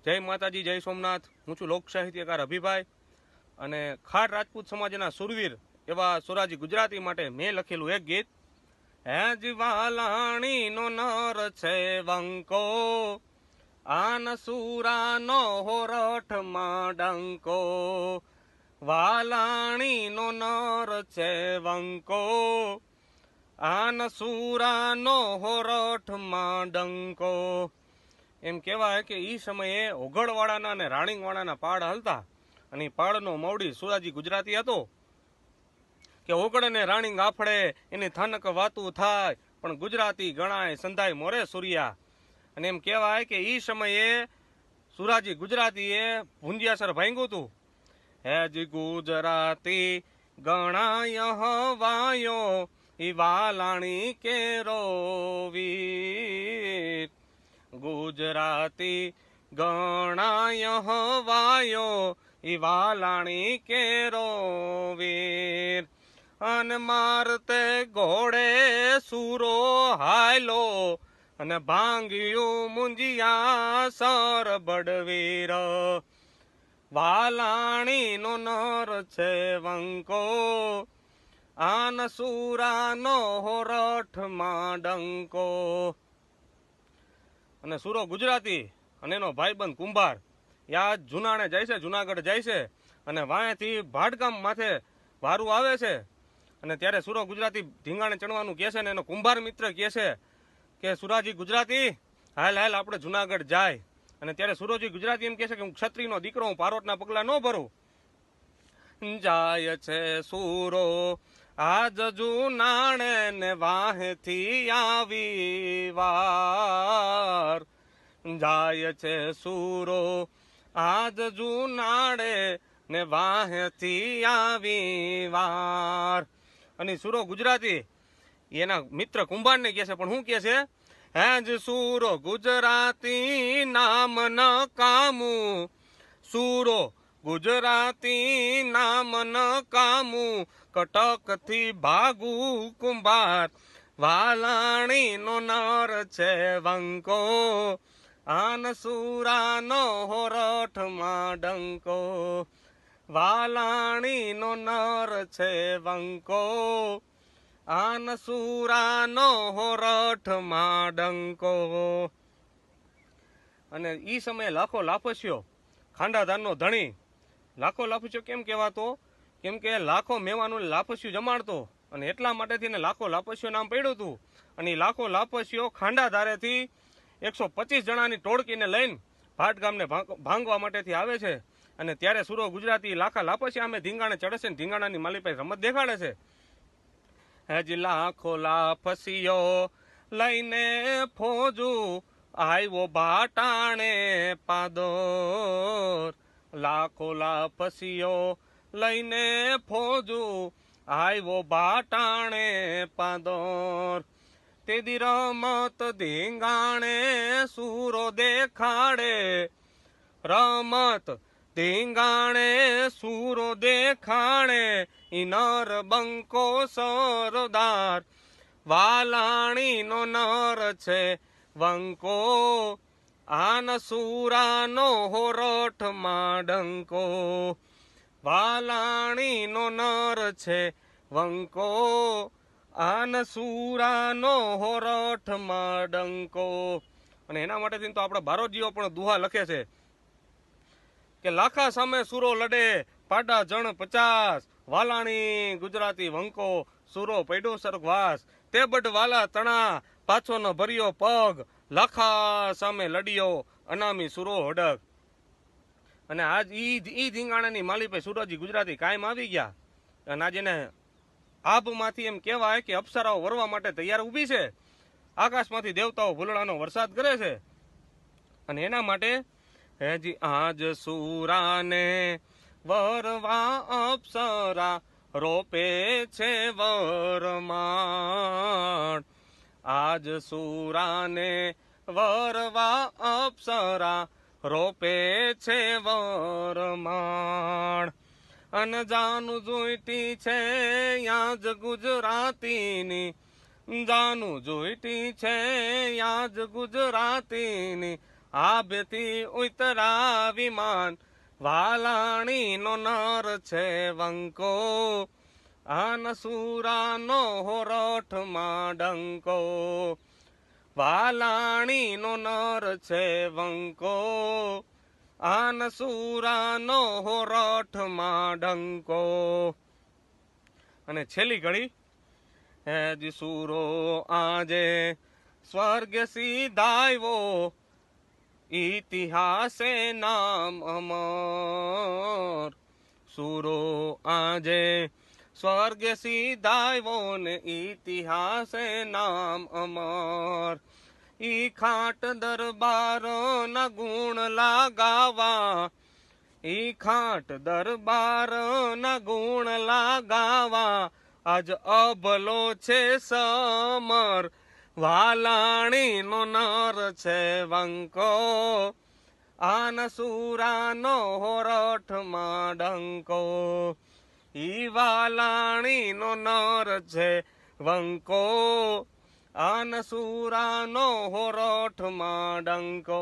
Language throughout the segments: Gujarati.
જય માતાજી, જય સોમનાથ। હું છું લોક સાહિત્યકાર અભિભાઈ અને ખાટ રાજપૂત સમાજના સુરવીર એવા સોરાજી ગુજરાતી માટે મેં લખેલું એક ગીત। હેજ વાલાણીનો નર છે વંકો, આન સુરાનો હોરઠમાં ડંકો। વાલાણીનો નર છે વંકો, આન સુરાનો હોરઠમાં ડંકો। એમ કહેવાય કે એ સમયે ઓગળવાળાના અને રાણીંગવાળાના પાડ હલતા અને પાડનો મવડી સુરાજી ગુજરાતી હતો કે ઓગળ ને રાણીંગ આફળે એની થાનક વાતું થાય પણ ગુજરાતી ગણાય સંધાય મોરે સૂર્યા। અને એમ કહેવાય કે એ સમયે સુરાજી ગુજરાતીએ ભુંજિયાસર ભાંગ્યું હતું। હેજ ગુજરાતી ગણાય હવાયો ઈ વાલાણી કેરો વીર। ગુજરાતી ગણાય હવાયો ઈ વાલાણી કેરો વીર। અન મારતે ઘોડે સુરો હાયલો અને ભાંગ્યું મુંજિયા સર બડવીર। વાલાણીનો નર છે વંકો, આન સુરાનો હોરઠમાં ડંકો। અને સુરો ગુજરાતી અને એનો ભાઈબંધ કુંભાર યા જુનાણે જાય છે, જુનાગઢ જાય છે અને વાંયથી ભાડગામ માથે વારું આવે છે અને ત્યારે સુરો ગુજરાતી ધીંગાણે ચણવાનું કહે છે ને એનો કુંભાર મિત્ર કહે છે કે સુરાજી ગુજરાતી હાલ હાલ આપણે જુનાગઢ જાય। અને ત્યારે સુરોજી ગુજરાતી એમ કહે છે કે હું ક્ષત્રિયનો દીકરો, હું પારોટના પગલાં ન ભરું। જાય છે સુરો આજ જુનાણે ને વાહેથી આવી વાર। જાય છે સુરો આજ જુનાળે ને વાહેથી આવી વાર। અને સુરો ગુજરાતી એના મિત્ર કુંભારને કહે છે, પણ શું કહે છે? હેજ સુરો ગુજરાતી નામ ન કામું, સુરો ગુજરાતી નામ ન કામું, કટકથી ભાગું કુંભાર। વાલાણીનો નર છે વંકો, આન સુરાનો હોરઠમાં ડંકો। વાલાણીનો નર છે વંકો, આન સુરાનો હોરઠમાં ડંકો। અને એ સમયે લાખો લાપસ્યો ખાંડાધારનો ધણી, લાખો લાપસ્યો કેમ કહેવાતો? કેમ કે લાખો મેવાનું લાપસ્યું જમાડતો અને એટલા માટેથી ને લાખો લાપસ્યો નામ પડ્યું હતું। અને એ લાખો લાપસ્યો ખાંડાધારેથી 125 જણાની ટોળકીને લઈને ભાટગામને ભાંગવા માટેથી આવે છે। અને ત્યારે સુરો ગુજરાતી લાખા લાપસ્યા અમે ધીંગાણે ચડે છે ને ધીંગાણાની માલિપાઈ રમત દેખાડે છે। હેજ લાખો લાપસ્યો લઈને ફોજું આવ્યો ભાટાણે પાદોર। લાખો લાપસ્યો લઈને ફોજું આવ્યો ભાટાણે પાદોર। તે દી રમત ધીંગાણે સુરો દેખાડે, રમત ધીંગાણે સુરો દેખાડે, ઈ નર બંકો સરદાર। વાલાણીનો નર છે વંકો, આન સુરાનો હોરઠમાં ડંકો। વાલાણીનો નર છે વંકો, આન સુરાનો હોરઠમાં ડંકો। અને એના માટેથી તો આપણા બારોજીઓ પણ દુહા લખે છે કે લાખા સામે સુરો લડે પાડા જણ 50, વાલાણી ગુજરાતી વંકો સુરો પડ્યો સરગવાસ। તે બડ વાલા તણા પાછો ન ભર્યો પગ, લાખા સામે લડિયો અનામી સુરો હડક। અને આજ ઈ ધીંગાણાની માલિપે સુરોજી ગુજરાતી કાયમ આવી ગયા અને આજે એને આભમાંથી એમ કહેવાય કે અપ્સરાઓ વરવા માટે તૈયાર ઊભી છે। આકાશમાંથી દેવતાઓ ભૂલડાનો વરસાદ કરે છે અને એના માટે હેજી આજ સુરાને વરવા અપ્સરા રોપે છે વરમાળ। આજ સુરાને વરવા અપ્સરા રોપે છે વરમાળ। અનજાનું જોઈતી છે યાજ ગુજરાતીની, જાનું જોઈતી છે યાજ ગુજરાતીની, આભેથી ઉતરા વિમાન વાલાણીનો નર છે વંકો આન સુરાનો હોરઠમાં ડંકો વાલાણીનો નર છે વંકો આન સુરાનો હોરઠમાં ડંકો. અને છેલ્લી ઘડી હે દિસુરો આજે સ્વર્ગ સીધાવ્યો ઇતિહાસે નામ અમર. સુરો આજે સ્વર્ગ સીધાવ્યો ને ઇતિહાસે નામ અમર. ઈ ખાટ દરબાર ના ગુણ લાગાવા ઈ ખાટ દરબાર ના ગુણ લાગાવા આજ અભલો છે સમર વાલાણીનો નર છે વંકો આન સુરાનો હોરઠમાં ડંકો. ઈ વાલાણીનો નર છે વંકો આન સુરાનો હોરઠમાં ડંકો.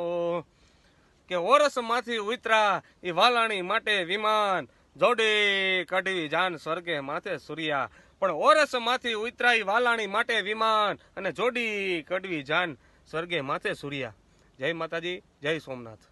કે ઓરસમાંથી ઉતરા એ વાલાણી માટે વિમાન જોડી કઢવી જાન સ્વર્ગે માથે સૂર્યા. પણ ઓરસમાંથી ઉતરા એ વાલાણી માટે વિમાન અને જોડી કઢવી જાન સ્વર્ગે માથે સૂર્યા. જય માતાજી, જય સોમનાથ.